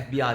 FBR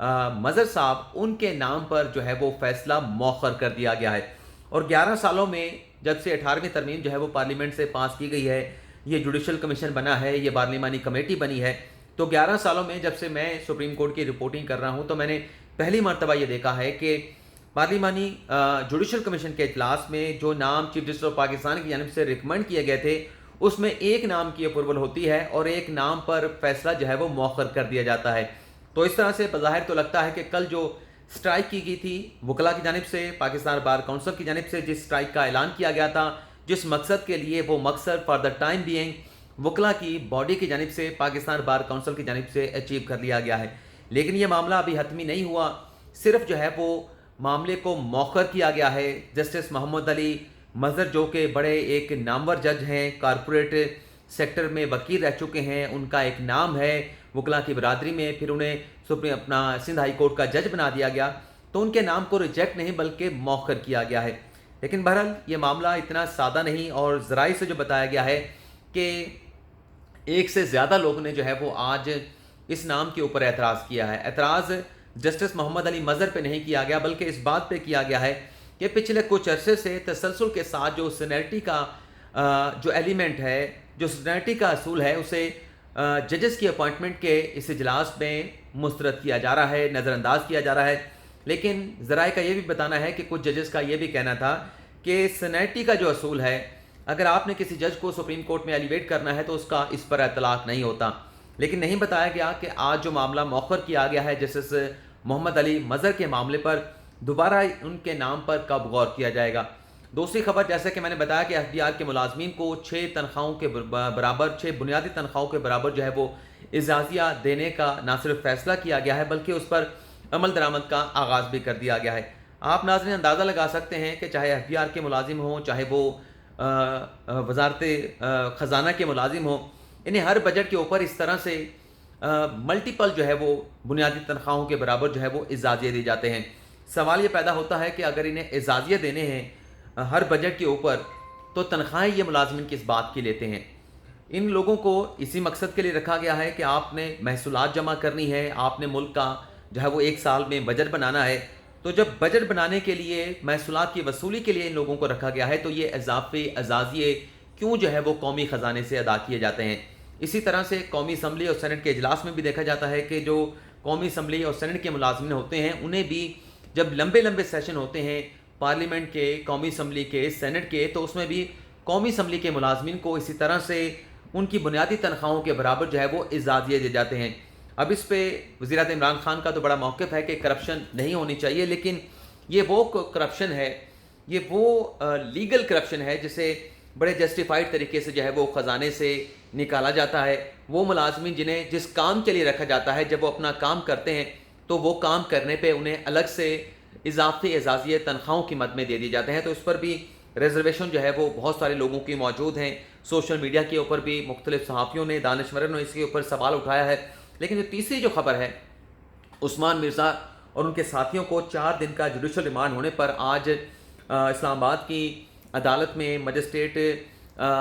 مظہر صاحب ان کے نام پر جو ہے وہ فیصلہ مؤخر کر دیا گیا ہے، اور 11 سالوں میں جب سے 18ویں ترمیم جو ہے وہ پارلیمنٹ سے پاس کی گئی ہے، یہ جوڈیشل کمیشن بنا ہے، یہ پارلیمانی کمیٹی بنی ہے، تو 11 سالوں میں جب سے میں سپریم کورٹ کی رپورٹنگ کر رہا ہوں تو میں نے پہلی مرتبہ یہ دیکھا ہے کہ پارلیمانی جوڈیشل کمیشن کے اجلاس میں جو نام چیف جسٹس آف پاکستان کی جانب سے ریکمنڈ کیے گئے تھے اس میں ایک نام کی اپروول ہوتی ہے اور ایک نام پر فیصلہ جو ہے وہ مؤخر کر دیا جاتا ہے۔ تو اس طرح سے بظاہر تو لگتا ہے کہ کل جو سٹرائک کی گئی تھی وکلاء کی جانب سے، پاکستان بار کونسل کی جانب سے جس سٹرائک کا اعلان کیا گیا تھا، جس مقصد کے لیے، وہ مقصد فار دا ٹائم بینگ وکلاء کی باڈی کی جانب سے، پاکستان بار کونسل کی جانب سے اچیو کر لیا گیا ہے، لیکن یہ معاملہ ابھی حتمی نہیں ہوا، صرف جو ہے وہ معاملے کو مؤخر کیا گیا ہے۔ جسٹس محمد علی مظہر جو کہ بڑے ایک نامور جج ہیں، کارپوریٹ سیکٹر میں وکیل رہ چکے ہیں، ان کا ایک نام ہے وکلاء کی برادری میں، پھر انہیں اپنا سندھ ہائی کورٹ کا جج بنا دیا گیا، تو ان کے نام کو ریجیکٹ نہیں بلکہ مؤخر کیا گیا ہے۔ لیکن بہرحال یہ معاملہ اتنا سادہ نہیں، اور ذرائع سے جو بتایا گیا ہے کہ ایک سے زیادہ لوگوں نے جو ہے وہ آج اس نام کے اوپر اعتراض کیا ہے۔ اعتراض جسٹس محمد علی مظہر پہ نہیں کیا گیا بلکہ اس بات پہ کیا گیا ہے کہ پچھلے کچھ عرصے سے تسلسل کے ساتھ جو سینیرٹی کا جو ایلیمنٹ ہے، جو سینیرٹی کا اصول ہے، اسے ججز کی اپوائنٹمنٹ کے اس اجلاس میں مسترد کیا جا رہا ہے، نظر انداز کیا جا رہا ہے۔ لیکن ذرائع کا یہ بھی بتانا ہے کہ کچھ ججز کا یہ بھی کہنا تھا کہ سینیرٹی کا جو اصول ہے، اگر آپ نے کسی جج کو سپریم کورٹ میں ایلیویٹ کرنا ہے تو اس کا اس پر اطلاق نہیں ہوتا، لیکن نہیں بتایا گیا کہ آج جو معاملہ مؤخر کیا گیا ہے جسٹس محمد علی مظہر کے معاملے پر، دوبارہ ان کے نام پر کب غور کیا جائے گا۔ دوسری خبر، جیسے کہ میں نے بتایا کہ ایف بی آر کے ملازمین کو 6 تنخواہوں کے برابر، 6 بنیادی تنخواہوں کے برابر جو ہے وہ اعزازیہ دینے کا نہ صرف فیصلہ کیا گیا ہے بلکہ اس پر عمل درآمد کا آغاز بھی کر دیا گیا ہے۔ آپ ناظرین اندازہ لگا سکتے ہیں کہ چاہے ایف بی آر کے ملازم ہوں، چاہے وہ وزارت خزانہ کے ملازم ہوں، انہیں ہر بجٹ کے اوپر اس طرح سے ملٹیپل جو ہے وہ بنیادی تنخواہوں کے برابر جو ہے وہ اعزازیے دی جاتے ہیں۔ سوال یہ پیدا ہوتا ہے کہ اگر انہیں اعزازیے دینے ہیں ہر بجٹ کے اوپر، تو تنخواہیں یہ ملازمین کس بات کی لیتے ہیں؟ ان لوگوں کو اسی مقصد کے لیے رکھا گیا ہے کہ آپ نے محصولات جمع کرنی ہے، آپ نے ملک کا جو ہے وہ ایک سال میں بجٹ بنانا ہے، تو جب بجٹ بنانے کے لیے، محصولات کی وصولی کے لیے ان لوگوں کو رکھا گیا ہے تو یہ اضافی اعزازیے کیوں جو ہے وہ قومی خزانے سے ادا کیے جاتے ہیں؟ اسی طرح سے قومی اسمبلی اور سینٹ کے اجلاس میں بھی دیکھا جاتا ہے کہ جو قومی اسمبلی اور سینٹ کے ملازمین ہوتے ہیں انہیں بھی جب لمبے لمبے سیشن ہوتے ہیں پارلیمنٹ کے، قومی اسمبلی کے، سینٹ کے، تو اس میں بھی قومی اسمبلی کے ملازمین کو اسی طرح سے ان کی بنیادی تنخواہوں کے برابر جو ہے وہ اعزازیے دیے جاتے ہیں۔ اب اس پہ وزیر اعظم عمران خان کا تو بڑا موقف ہے کہ کرپشن نہیں ہونی چاہیے، لیکن یہ وہ کرپشن ہے، یہ وہ لیگل کرپشن ہے جسے بڑے جسٹیفائڈ طریقے سے جو ہے وہ خزانے سے نکالا جاتا ہے۔ وہ ملازمین جنہیں جس کام کے لیے رکھا جاتا ہے، جب وہ اپنا کام کرتے ہیں تو وہ کام کرنے پہ انہیں الگ سے اضافی اعزازیے تنخواہوں کی مد میں دے دیے جاتے ہیں، تو اس پر بھی ریزرویشن جو ہے وہ بہت سارے لوگوں کی موجود ہیں۔ سوشل میڈیا کے اوپر بھی مختلف صحافیوں نے، دانشوروں نے اس کے اوپر سوال اٹھایا ہے۔ لیکن جو تیسری جو خبر ہے، عثمان مرزا اور ان کے ساتھیوں کو 4 دن کا جوڈیشل ریمانڈ ہونے پر آج اسلام آباد کی عدالت میں مجسٹریٹ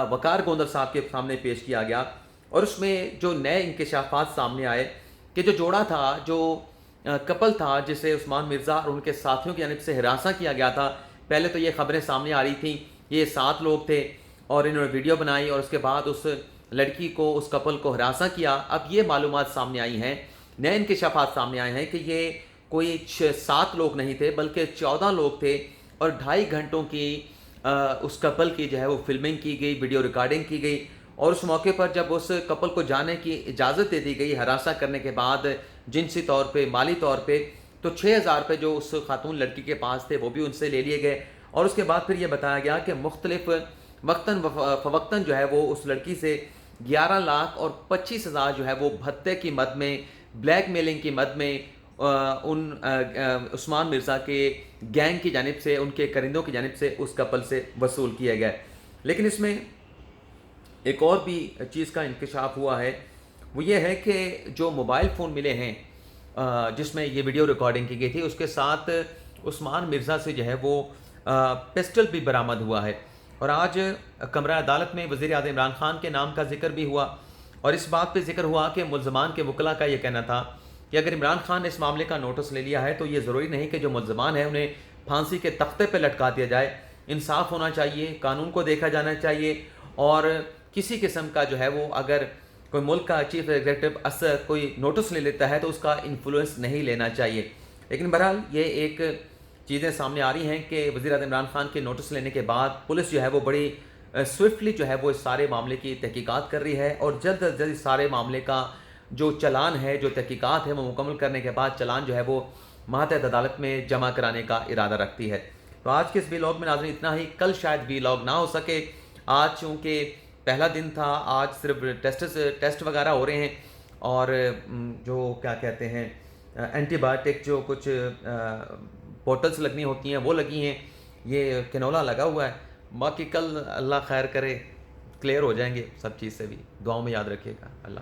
وقار گوندل صاحب کے سامنے پیش کیا گیا، اور اس میں جو نئے انکشافات سامنے آئے کہ جو جوڑا تھا، جو کپل تھا جسے عثمان مرزا اور ان کے ساتھیوں کی جانب سے ہراساں کیا گیا تھا، پہلے تو یہ خبریں سامنے آ رہی تھیں، یہ 7 لوگ تھے اور انہوں نے ویڈیو بنائی اور اس کے بعد اس لڑکی کو، اس کپل کو ہراساں کیا۔ اب یہ معلومات سامنے آئی ہیں، نئے انکشافات سامنے آئے ہیں کہ یہ کوئی 7 لوگ نہیں تھے بلکہ 14 لوگ تھے، اور 2.5 گھنٹوں کی اس کپل کی جو ہے وہ فلمنگ کی گئی، ویڈیو ریکارڈنگ کی گئی، اور اس موقع پر جب اس کپل کو جانے کی اجازت دے دی گئی ہراساں کرنے کے بعد جنسی طور پہ، مالی طور پہ، تو 6,000 روپے جو اس خاتون لڑکی کے پاس تھے وہ بھی ان سے لے لیے گئے، اور اس کے بعد پھر یہ بتایا گیا کہ مختلف وقتاً فوقتاً جو ہے وہ اس لڑکی سے 11,25,000 جو ہے وہ بھتے کی مد میں، بلیک میلنگ کی مد میں ان عثمان مرزا کے گینگ کی جانب سے، ان کے کرندوں کی جانب سے اس کپل سے وصول کیا گیا۔ لیکن اس میں ایک اور بھی چیز کا انکشاف ہوا ہے، وہ یہ ہے کہ جو موبائل فون ملے ہیں جس میں یہ ویڈیو ریکارڈنگ کی گئی تھی، اس کے ساتھ عثمان مرزا سے جو ہے وہ پسٹل بھی برآمد ہوا ہے، اور آج کمرہ عدالت میں وزیر اعظم عمران خان کے نام کا ذکر بھی ہوا، اور اس بات پہ ذکر ہوا کہ ملزمان کے وکلاء کا یہ کہنا تھا کہ اگر عمران خان نے اس معاملے کا نوٹس لے لیا ہے تو یہ ضروری نہیں کہ جو ملزمان ہیں انہیں پھانسی کے تختے پہ لٹکا دیا جائے. انصاف ہونا چاہیے, قانون کو دیکھا جانا چاہیے, اور کسی قسم کا جو ہے وہ اگر کوئی ملک کا چیف ایگزیکٹو اثر کوئی نوٹس لے لیتا ہے تو اس کا انفلوئنس نہیں لینا چاہیے. لیکن بہرحال یہ ایک چیزیں سامنے آ رہی ہیں کہ وزیر اعظم عمران خان کے نوٹس لینے کے بعد پولیس جو ہے وہ بڑی سوئفٹلی جو ہے وہ اس سارے معاملے کی تحقیقات کر رہی ہے, اور جلد از جلد اس سارے معاملے کا جو چلان ہے, جو تحقیقات ہے, وہ مکمل کرنے کے بعد چلان جو ہے وہ ماتحت عدالت میں جمع کرانے کا ارادہ رکھتی ہے. تو آج کے اس ویلاگ میں ناظرین اتنا ہی. کل شاید ویلاگ نہ ہو سکے, آج چونکہ پہلا دن تھا, آج صرف ٹیسٹ وغیرہ ہو رہے ہیں, اور جو کیا کہتے ہیں اینٹی بایوٹک جو کچھ پورٹلز لگنی ہوتی ہیں وہ لگی ہیں, یہ کنولا لگا ہوا ہے. باقی کل اللہ خیر کرے کلیئر ہو جائیں گے سب چیز سے بھی. دعاؤں میں یاد رکھیے گا. اللہ